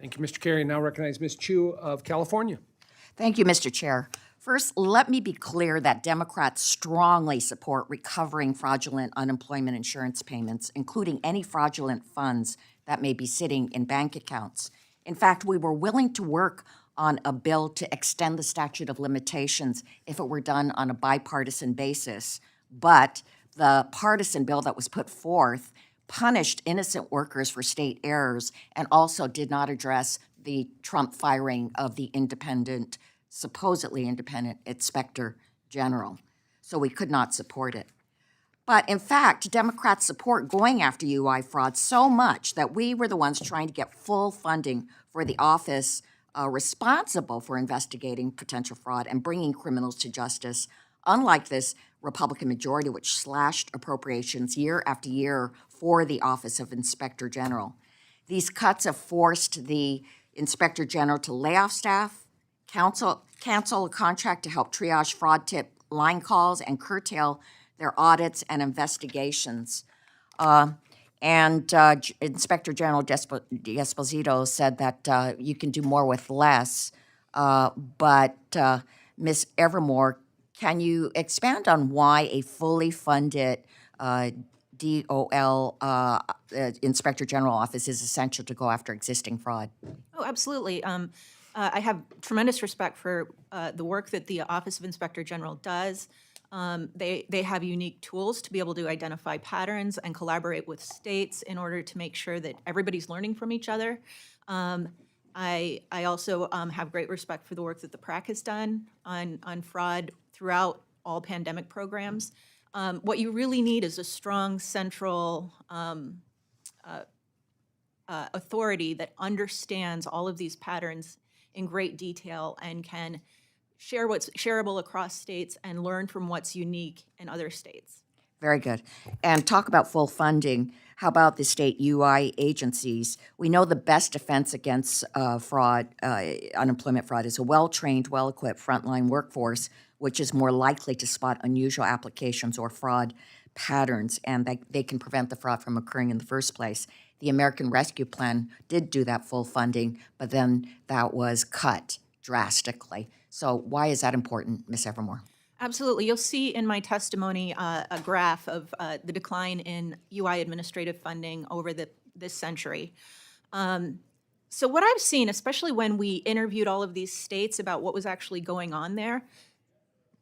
Thank you, Mr. Carey. Now recognize Ms. Chu of California. Thank you, Mr. Chair. First, let me be clear that Democrats strongly support recovering fraudulent unemployment insurance payments, including any fraudulent funds that may be sitting in bank accounts. In fact, we were willing to work on a bill to extend the statute of limitations if it were done on a bipartisan basis. But the partisan bill that was put forth punished innocent workers for state errors and also did not address the Trump firing of the supposedly independent inspector general. So we could not support it. But in fact, Democrats support going after UI fraud so much that we were the ones trying to get full funding for the office responsible for investigating potential fraud and bringing criminals to justice, unlike this Republican majority, which slashed appropriations year after year for the Office of Inspector General. These cuts have forced the Inspector General to lay off staff, cancel a contract to help triage fraud tip line calls, and curtail their audits and investigations. Inspector General D'Esposito said that you can do more with less. But Ms. Evermore, can you expand on why a fully funded DOL Inspector General office is essential to go after existing fraud? Oh, absolutely. I have tremendous respect for the work that the Office of Inspector General does. They have unique tools to be able to identify patterns and collaborate with states in order to make sure that everybody's learning from each other. I also have great respect for the work that the PRAC has done on fraud throughout all pandemic programs. What you really need is a strong central authority that understands all of these patterns in great detail and can share what's shareable across states and learn from what's unique in other states. Very good. And talk about full funding. How about the state UI agencies? We know the best defense against fraud, unemployment fraud, is a well-trained, well-equipped frontline workforce, which is more likely to spot unusual applications or fraud patterns, and they can prevent the fraud from occurring in the first place. The American Rescue Plan did do that full funding, but then that was cut drastically. So why is that important, Ms. Evermore? Absolutely. You'll see in my testimony a graph of the decline in UI administrative funding over this century. So what I've seen, especially when we interviewed all of these states about what was actually going on there,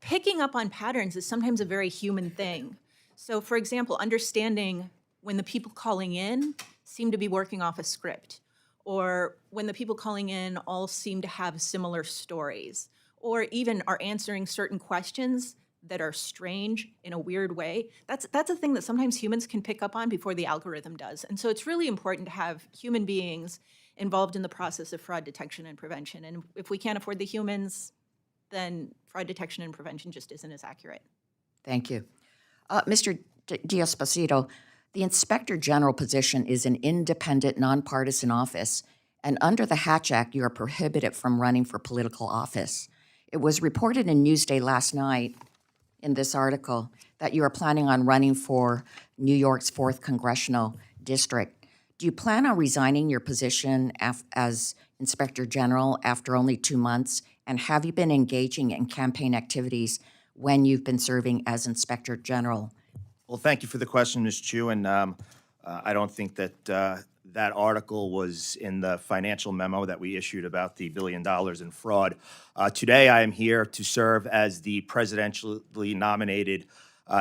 picking up on patterns is sometimes a very human thing. So for example, understanding when the people calling in seem to be working off a script, or when the people calling in all seem to have similar stories, or even are answering certain questions that are strange in a weird way. That's a thing that sometimes humans can pick up on before the algorithm does. And so it's really important to have human beings involved in the process of fraud detection and prevention. And if we can't afford the humans, then fraud detection and prevention just isn't as accurate. Thank you. Mr. D'Esposito, the Inspector General position is an independent, nonpartisan office, and under the Hatch Act, you are prohibited from running for political office. It was reported in Newsday last night in this article that you are planning on running for New York's 4th Congressional District. Do you plan on resigning your position as Inspector General after only 2 months? And have you been engaging in campaign activities when you've been serving as Inspector General? Well, thank you for the question, Ms. Chu, and I don't think that that article was in the financial memo that we issued about the $1 billion in fraud. Today, I am here to serve as the presidentially nominated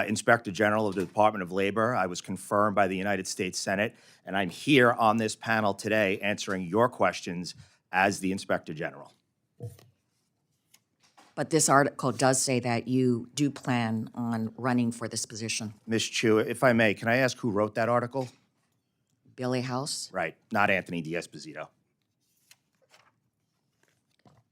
Inspector General of the Department of Labor. I was confirmed by the United States Senate, and I'm here on this panel today answering your questions as the Inspector General. But this article does say that you do plan on running for this position. Ms. Chu, if I may, can I ask who wrote that article? Billy House? Right, not Anthony D'Esposito.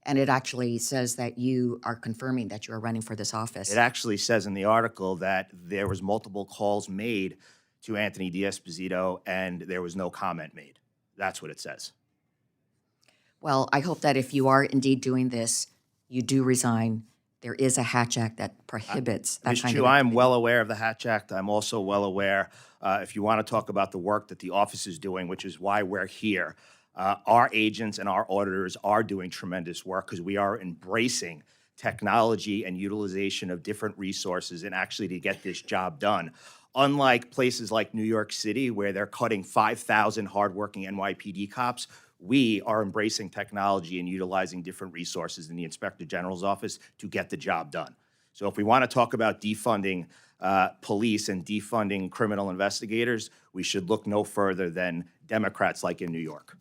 And it actually says that you are confirming that you are running for this office. It actually says in the article that there was multiple calls made to Anthony D'Esposito and there was no comment made. That's what it says. Well, I hope that if you are indeed doing this, you do resign. There is a Hatch Act that prohibits that Ms. kind Chu, of I am activity. well aware of the Hatch Act. I'm also well aware, if you want to talk about the work that the office is doing, which is why we're here, Our agents and our auditors are doing tremendous work because we are embracing technology and utilization of different resources and actually to get this job done. Unlike places like New York City, where they're cutting 5,000 hardworking NYPD cops, we are embracing technology and utilizing different resources in the Inspector General's office to get the job done. So if we want to talk about defunding police and defunding criminal investigators, we should look no further than Democrats like in New York.